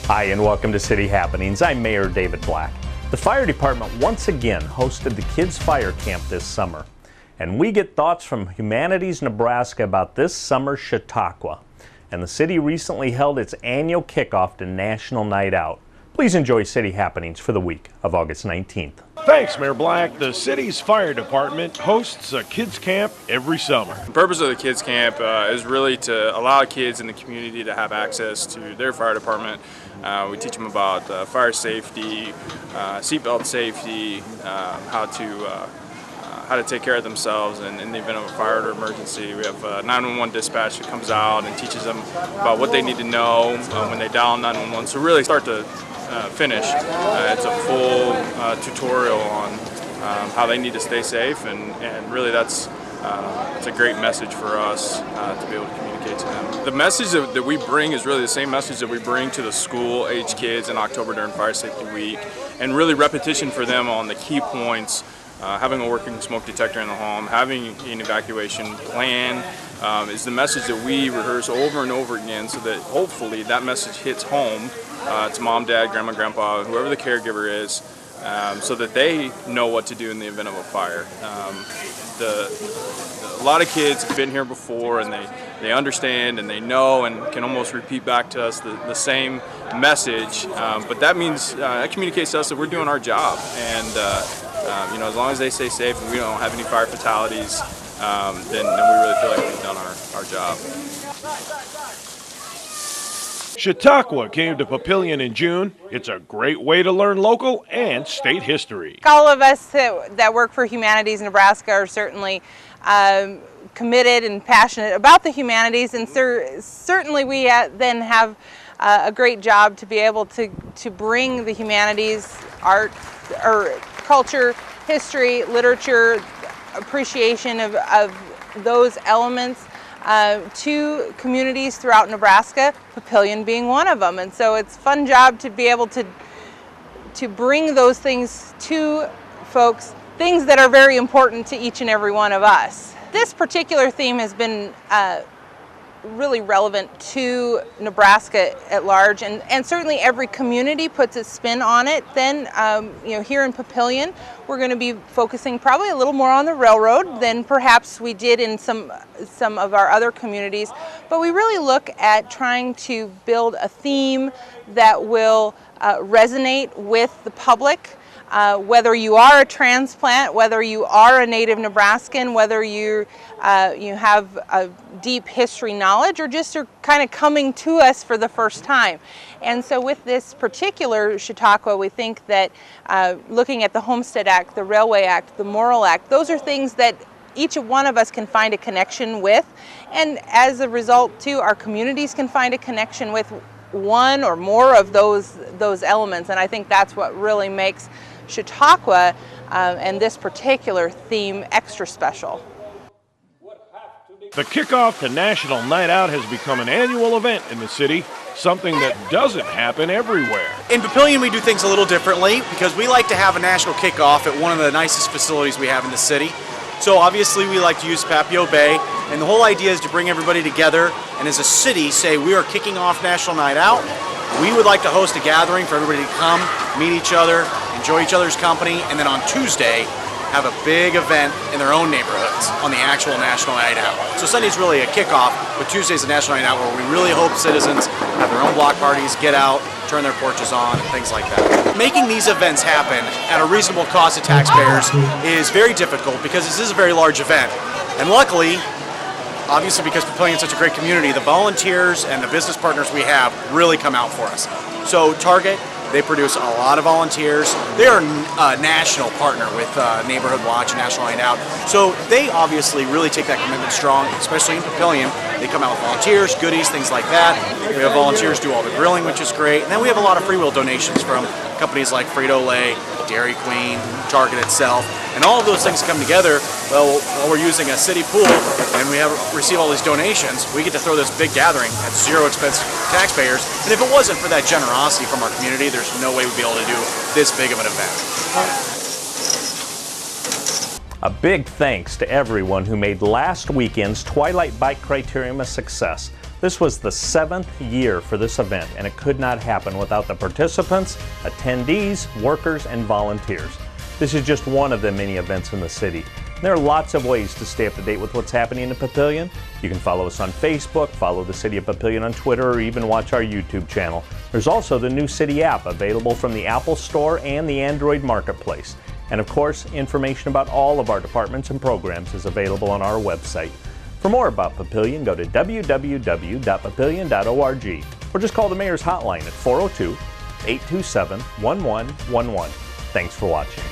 Hi, and welcome to City Happenings. I'm Mayor David Black. The fire department once again hosted the Kids Fire Camp this summer. And we get thoughts from Humanities Nebraska about this summer's Chautauqua. And the city recently held its annual kickoff to National Night Out. Please enjoy City Happenings for the week of August 19th. Thanks, Mayor Black. The city's fire department hosts a kids camp every summer. The purpose of the kids camp is really to allow kids in the community to have access to their fire department. We teach them about fire safety, seatbelt safety, how to take care of themselves in the event of a fire or emergency. We have 911 dispatch that comes out and teaches them about what they need to know when they dial 911. So really start to finish, it's a full tutorial on how they need to stay safe, and really it's a great message for us to be able to communicate to them. The message that we bring is really the same message that we bring to the school-age kids in October during Fire Safety Week, and really repetition for them on the key points. Having a working smoke detector in the home, having an evacuation plan is the message that we rehearse over and over again, so that hopefully that message hits home to mom, dad, grandma, grandpa, whoever the caregiver is, so that they know what to do in the event of a fire. A lot of kids have been here before, and they understand and they know and can almost repeat back to us the same message, but that means that communicates to us that we're doing our job, and as long as they stay safe and we don't have any fire fatalities, then we really feel like we've done our job. Chautauqua came to Papillion in June. It's a great way to learn local and state history. All of us that work for Humanities Nebraska are certainly committed and passionate about the humanities, and certainly we then have a great job to be able to bring the humanities, art, or culture, history, literature, appreciation of those elements to communities throughout Nebraska, Papillion being one of them. And so it's a fun job to be able to bring those things to folks, things that are very important to each and every one of us. This particular theme has been really relevant to Nebraska at large, and certainly every community puts its spin on it. Then here in Papillion, we're going to be focusing probably a little more on the railroad than perhaps we did in some of our other communities, but we really look at trying to build a theme that will resonate with the public. Whether you are a transplant, whether you are a native Nebraskan, whether you have a deep history knowledge, or just are kind of coming to us for the first time. And so with this particular Chautauqua, we think that looking at the Homestead Act, the Railway Act, the Morrill Act, those are things that each one of us can find a connection with. And as a result, too, our communities can find a connection with one or more of those elements. And I think that's what really makes Chautauqua and this particular theme extra special. The Kickoff to National Night Out has become an annual event in the city, something that doesn't happen everywhere. In Papillion, we do things a little differently because we like to have a national kickoff at one of the nicest facilities we have in the city. So obviously we like to use Papio Bay, and the whole idea is to bring everybody together and as a city say we are kicking off National Night Out. We would like to host a gathering for everybody to come, meet each other, enjoy each other's company, and then on Tuesday have a big event in their own neighborhoods on the actual National Night Out. So Sunday's really a kickoff, but Tuesday's a National Night Out where we really hope citizens have their own block parties, get out, turn their porches on, and things like that. Making these events happen at a reasonable cost to taxpayers is very difficult because this is a very large event. And luckily, obviously because Papillion's such a great community, the volunteers and the business partners we have really come out for us. So Target, they produce a lot of volunteers. They are a national partner with Neighborhood Watch and National Night Out. So they obviously really take that commitment strong, especially in Papillion. They come out with volunteers, goodies, things like that. We have volunteers do all the grilling, which is great. And then we have a lot of free will donations from companies like Frito-Lay, Dairy Queen, Target itself. And all of those things come together, well, while we're using a city pool and we receive all these donations, we get to throw this big gathering at zero expense to taxpayers. And if it wasn't for that generosity from our community, there's no way we'd be able to do this big of an event. A big thanks to everyone who made last weekend's Twilight Bike Criterium a success. This was the 7th year for this event, and it could not happen without the participants, attendees, workers, and volunteers. This is just one of the many events in the city. There are lots of ways to stay up to date with what's happening in Papillion. You can follow us on Facebook, follow the City of Papillion on Twitter, or even watch our YouTube channel. There's also the new City app available from the Apple Store and the Android Marketplace. And of course, information about all of our departments and programs is available on our website. For more about Papillion, go to www.papillion.org or just call the Mayor's Hotline at 402-827-1111. Thanks for watching.